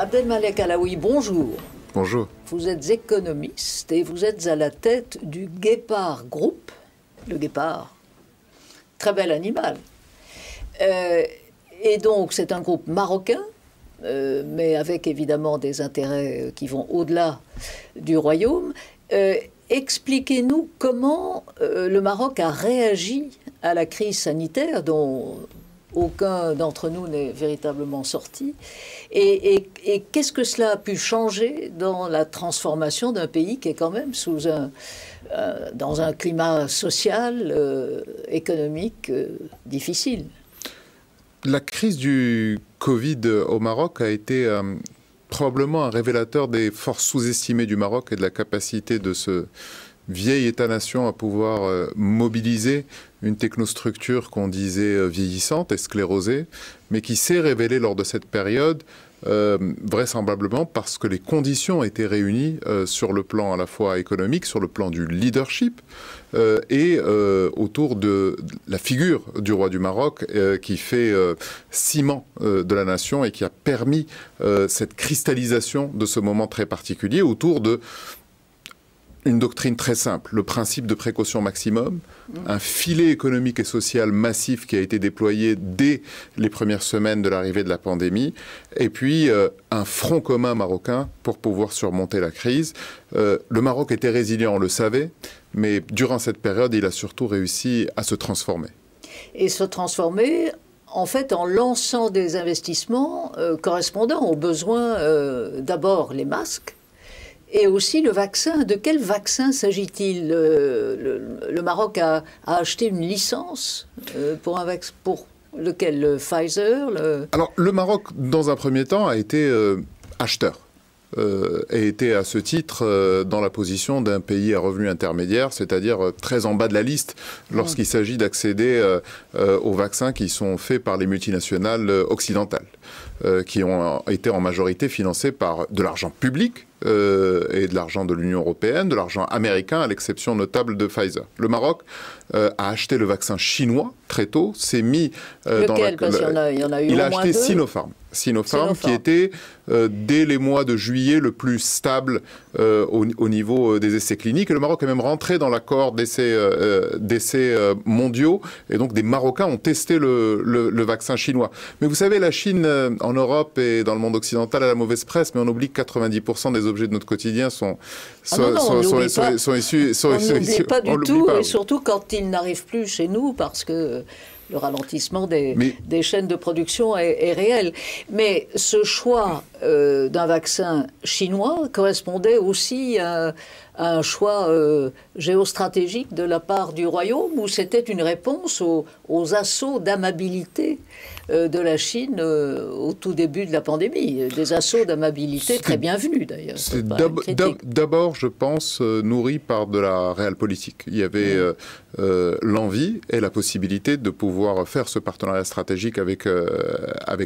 Abdelmalek Alaoui, bonjour. Bonjour. Vous êtes économiste et vous êtes à la tête du Guépard Group. Le guépard, très bel animal. Et donc, c'est un groupe marocain, mais avec évidemment des intérêts qui vont au-delà du royaume. Expliquez-nous comment le Maroc a réagi à la crise sanitaire dont aucun d'entre nous n'est véritablement sorti. Et qu'est-ce que cela a pu changer dans la transformation d'un pays qui est quand même dans un climat social, économique difficile? La crise du Covid au Maroc a été probablement un révélateur des forces sous-estimées du Maroc et de la capacité de ce vieil État-nation à pouvoir mobiliser une technostructure qu'on disait vieillissante et sclérosée, mais qui s'est révélée lors de cette période vraisemblablement parce que les conditions étaient réunies sur le plan à la fois économique, sur le plan du leadership et autour de la figure du roi du Maroc qui fait ciment de la nation et qui a permis cette cristallisation de ce moment très particulier autour de une doctrine très simple, le principe de précaution maximum, un filet économique et social massif qui a été déployé dès les premières semaines de l'arrivée de la pandémie, et puis un front commun marocain pour pouvoir surmonter la crise. Le Maroc était résilient, on le savait, mais durant cette période, il a surtout réussi à se transformer. Et se transformer en fait en lançant des investissements correspondant aux besoins, d'abord les masques, et aussi le vaccin. De quel vaccin s'agit-il? Le Maroc a acheté une licence pour lequel? Le Pfizer Alors, le Maroc, dans un premier temps, a été acheteur. Et était à ce titre dans la position d'un pays à revenu intermédiaire, c'est-à-dire très en bas de la liste lorsqu'il s'agit d'accéder aux vaccins qui sont faits par les multinationales occidentales, qui ont été en majorité financés par de l'argent public et de l'argent de l'Union européenne, de l'argent américain, à l'exception notable de Pfizer. Le Maroc a acheté le vaccin chinois très tôt, s'est mis dans lequel? Parce qu'il y en a eu il au a moins acheté deux. Sinopharm, qui était, dès les mois de juillet, le plus stable au niveau des essais cliniques. Et le Maroc est même rentré dans l'accord d'essais mondiaux. Et donc, des Marocains ont testé le vaccin chinois. Mais vous savez, la Chine, en Europe et dans le monde occidental, a la mauvaise presse, mais on oublie que 90% des objets de notre quotidien sont issus... On n'oublie pas du tout, et surtout quand ils n'arrivent plus chez nous, parce que le ralentissement des chaînes de production est réel. Mais ce choix d'un vaccin chinois correspondait aussi à un choix géostratégique de la part du royaume, ou c'était une réponse aux assauts d'amabilité de la Chine au tout début de la pandémie? Des assauts d'amabilité très bienvenus, d'ailleurs. C'est d'abord, je pense, nourri par de la réelle politique. Il y avait l'envie et la possibilité de pouvoir faire ce partenariat stratégique avec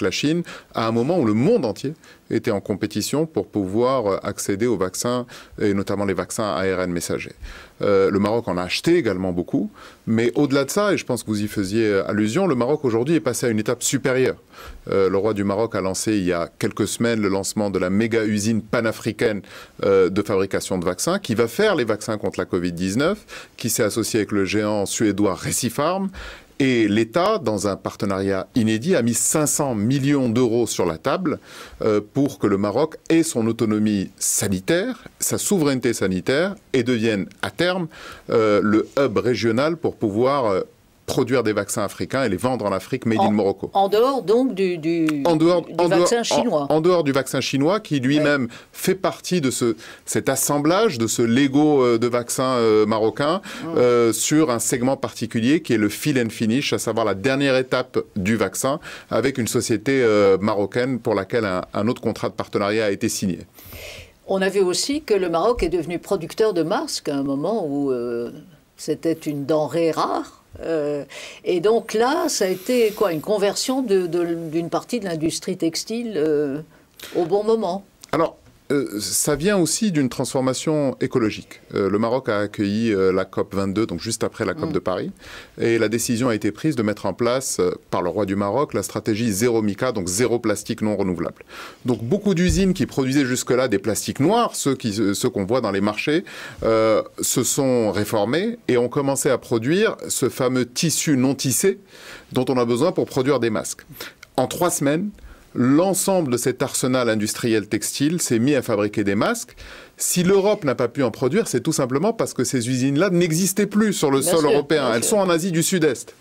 la Chine à un moment où le monde entier était en compétition pour pouvoir accéder aux vaccins, et notamment les vaccins ARN messagers. Le Maroc en a acheté également beaucoup, mais au-delà de ça, et je pense que vous y faisiez allusion, le Maroc aujourd'hui est passé à une étape supérieure. Le roi du Maroc a lancé il y a quelques semaines le lancement de la méga-usine panafricaine de fabrication de vaccins, qui va faire les vaccins contre la Covid-19, qui s'est associé avec le géant suédois Recipharm. Et l'État, dans un partenariat inédit, a mis 500 millions d'euros sur la table pour que le Maroc ait son autonomie sanitaire, sa souveraineté sanitaire, et devienne à terme le hub régional pour pouvoir produire des vaccins africains et les vendre en Afrique, made in Morocco. En dehors donc du vaccin chinois. En dehors du vaccin chinois, qui lui-même fait partie de cet assemblage, de ce Lego de vaccins marocains, sur un segment particulier qui est le fill and finish, à savoir la dernière étape du vaccin, avec une société marocaine pour laquelle un autre contrat de partenariat a été signé. On a vu aussi que le Maroc est devenu producteur de masques à un moment où c'était une denrée rare. Et donc là, ça a été quoi, une conversion d'une partie de l'industrie textile au bon moment. Alors, Ça vient aussi d'une transformation écologique. Le Maroc a accueilli la COP 22, donc juste après la COP de Paris, et la décision a été prise de mettre en place, par le roi du Maroc, la stratégie zéro mica, donc zéro plastique non renouvelable. Donc beaucoup d'usines qui produisaient jusque-là des plastiques noirs, ceux qu'on voit dans les marchés, se sont réformées et ont commencé à produire ce fameux tissu non tissé dont on a besoin pour produire des masques. En 3 semaines, l'ensemble de cet arsenal industriel textile s'est mis à fabriquer des masques. Si l'Europe n'a pas pu en produire, c'est tout simplement parce que ces usines-là n'existaient plus sur le sol européen. Elles sont en Asie du Sud-Est.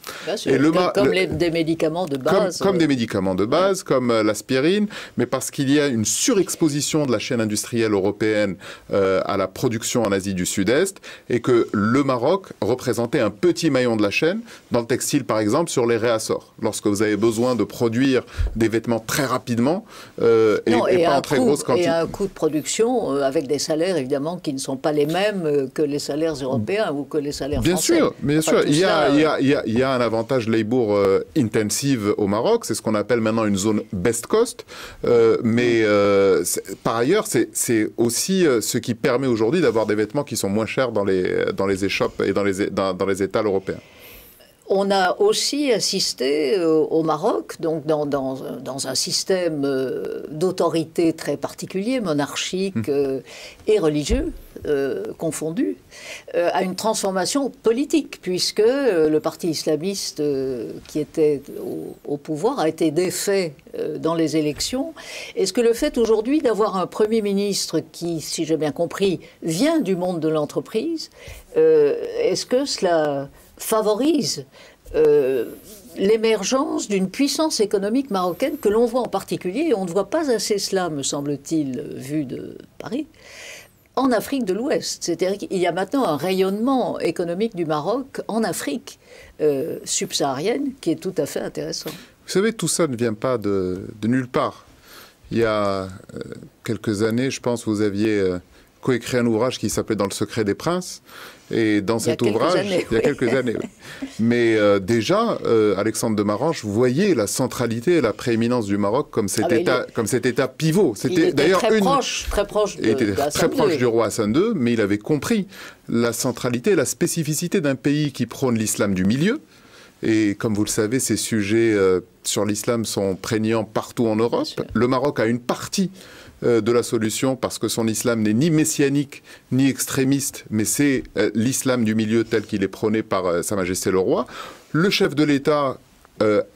Des médicaments de base. Comme des médicaments de base, comme l'aspirine, mais parce qu'il y a une surexposition de la chaîne industrielle européenne à la production en Asie du Sud-Est, et que le Maroc représentait un petit maillon de la chaîne, dans le textile par exemple, sur les réassorts. Lorsque vous avez besoin de produire des vêtements très rapidement et pas en très grosse quantité. Et à un coût de production avec des salaires évidemment qui ne sont pas les mêmes que les salaires européens ou que les salaires français. Bien sûr. Il y a un avantage labour intensive au Maroc, c'est ce qu'on appelle maintenant une zone best cost, mais par ailleurs c'est aussi ce qui permet aujourd'hui d'avoir des vêtements qui sont moins chers dans les échoppes et dans les étals européens. On a aussi assisté au Maroc, donc dans un système d'autorité très particulier, monarchique et religieux, confondus, à une transformation politique, puisque le parti islamiste qui était au pouvoir a été défait dans les élections. Est-ce que le fait aujourd'hui d'avoir un Premier ministre qui, si j'ai bien compris, vient du monde de l'entreprise, est-ce que cela favorise l'émergence d'une puissance économique marocaine que l'on voit en particulier, et on ne voit pas assez cela, me semble-t-il, vu de Paris, en Afrique de l'Ouest. C'est-à-dire qu'il y a maintenant un rayonnement économique du Maroc en Afrique subsaharienne qui est tout à fait intéressant. Vous savez, tout ça ne vient pas de nulle part. Il y a quelques années, je pense, vous aviez coécrit un ouvrage qui s'appelait « Dans le secret des princes ». Et dans cet ouvrage, il y a quelques années, oui. Mais déjà, Alexandre de Marange voyait la centralité et la prééminence du Maroc comme cet État pivot. C'était d'ailleurs très proche du roi Hassan II, mais il avait compris la centralité et la spécificité d'un pays qui prône l'islam du milieu. Et comme vous le savez, ces sujets sur l'islam sont prégnants partout en Europe. Le Maroc a une partie de la solution parce que son islam n'est ni messianique ni extrémiste, mais c'est l'islam du milieu tel qu'il est prôné par Sa Majesté le Roi. Le chef de l'État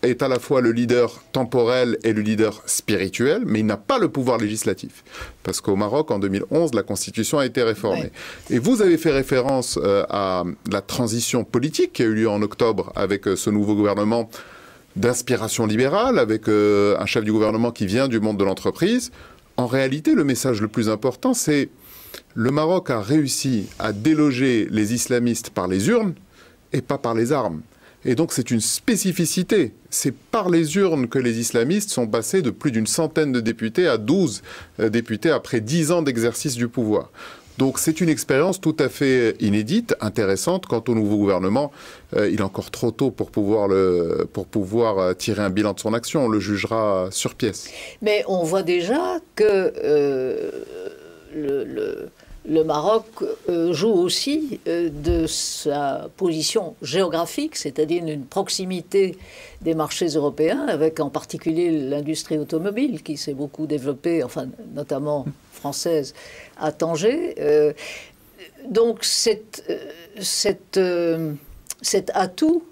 est à la fois le leader temporel et le leader spirituel, mais il n'a pas le pouvoir législatif. Parce qu'au Maroc, en 2011, la Constitution a été réformée. Ouais. Et vous avez fait référence à la transition politique qui a eu lieu en octobre avec ce nouveau gouvernement d'inspiration libérale, avec un chef du gouvernement qui vient du monde de l'entreprise. En réalité, le message le plus important, c'est le Maroc a réussi à déloger les islamistes par les urnes et pas par les armes. Et donc c'est une spécificité. C'est par les urnes que les islamistes sont passés de plus d'une centaine de députés à 12 députés après 10 ans d'exercice du pouvoir. Donc c'est une expérience tout à fait inédite, intéressante. Quant au nouveau gouvernement, il est encore trop tôt pour pouvoir tirer un bilan de son action. On le jugera sur pièce. Mais on voit déjà que le Maroc joue aussi de sa position géographique, c'est-à-dire une proximité des marchés européens, avec en particulier l'industrie automobile qui s'est beaucoup développée, enfin notamment française, à Tanger. Donc cet atout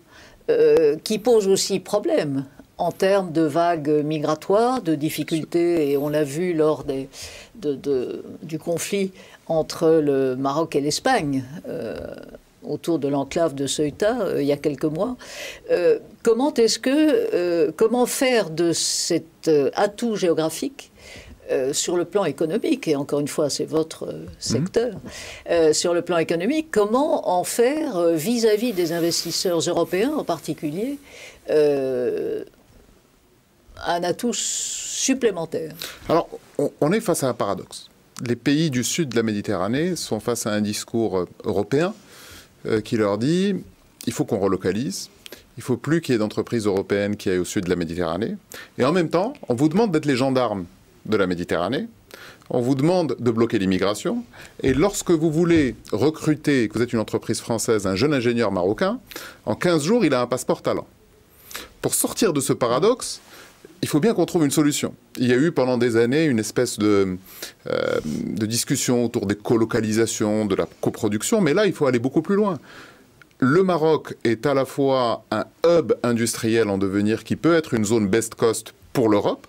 qui pose aussi problème en termes de vagues migratoires, de difficultés, et on l'a vu lors du conflit entre le Maroc et l'Espagne, autour de l'enclave de Ceuta, il y a quelques mois. Comment faire de cet atout géographique sur le plan économique, et encore une fois, c'est votre secteur, sur le plan économique, comment en faire vis-à-vis des investisseurs européens en particulier un atout supplémentaire? Alors, on est face à un paradoxe. Les pays du sud de la Méditerranée sont face à un discours européen qui leur dit il faut qu'on relocalise, il ne faut plus qu'il y ait d'entreprises européennes qui aillent au sud de la Méditerranée. Et en même temps, on vous demande d'être les gendarmes de la Méditerranée. On vous demande de bloquer l'immigration. Et lorsque vous voulez recruter, que vous êtes une entreprise française, un jeune ingénieur marocain, en 15 jours, il a un passeport talent. Pour sortir de ce paradoxe, il faut bien qu'on trouve une solution. Il y a eu pendant des années une espèce de discussion autour des colocalisations, de la coproduction, mais là, il faut aller beaucoup plus loin. Le Maroc est à la fois un hub industriel en devenir qui peut être une zone best cost pour l'Europe,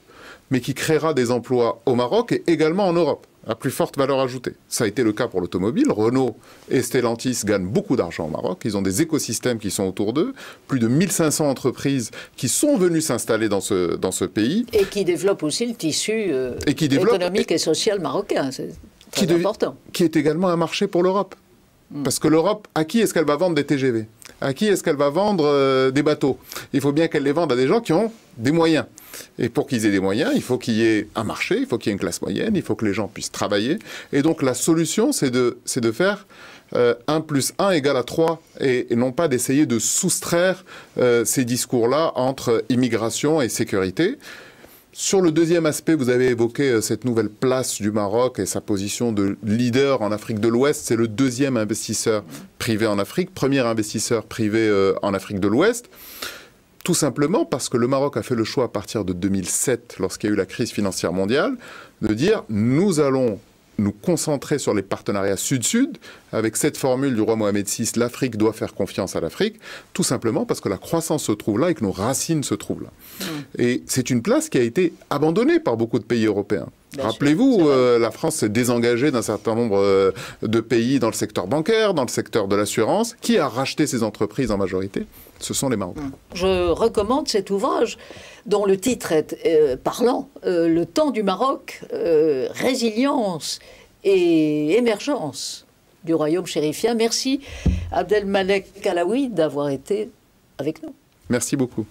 mais qui créera des emplois au Maroc et également en Europe, à plus forte valeur ajoutée. Ça a été le cas pour l'automobile. Renault et Stellantis gagnent beaucoup d'argent au Maroc. Ils ont des écosystèmes qui sont autour d'eux. Plus de 1500 entreprises qui sont venues s'installer dans ce pays. Et qui développent aussi le tissu économique et social marocain. C'est très important. Qui est également un marché pour l'Europe. Parce que l'Europe, à qui est-ce qu'elle va vendre des TGV? À qui est-ce qu'elle va vendre des bateaux? Il faut bien qu'elle les vende à des gens qui ont des moyens. Et pour qu'ils aient des moyens, il faut qu'il y ait un marché, il faut qu'il y ait une classe moyenne, il faut que les gens puissent travailler. Et donc la solution, c'est de faire 1 plus 1 égale à 3, et non pas d'essayer de soustraire ces discours-là entre immigration et sécurité. Sur le deuxième aspect, vous avez évoqué cette nouvelle place du Maroc et sa position de leader en Afrique de l'Ouest. C'est le deuxième investisseur privé en Afrique, premier investisseur privé en Afrique de l'Ouest. Tout simplement parce que le Maroc a fait le choix à partir de 2007, lorsqu'il y a eu la crise financière mondiale, de dire nous allons nous concentrer sur les partenariats sud-sud. Avec cette formule du roi Mohamed VI, l'Afrique doit faire confiance à l'Afrique, tout simplement parce que la croissance se trouve là et que nos racines se trouvent là. Et c'est une place qui a été abandonnée par beaucoup de pays européens. Rappelez-vous, la France s'est désengagée d'un certain nombre de pays dans le secteur bancaire, dans le secteur de l'assurance. Qui a racheté ces entreprises en majorité? Ce sont les Marocains. Je recommande cet ouvrage dont le titre est parlant, Le temps du Maroc, résilience et émergence du royaume chérifien. Merci Abdelmalek Alaoui d'avoir été avec nous. Merci beaucoup.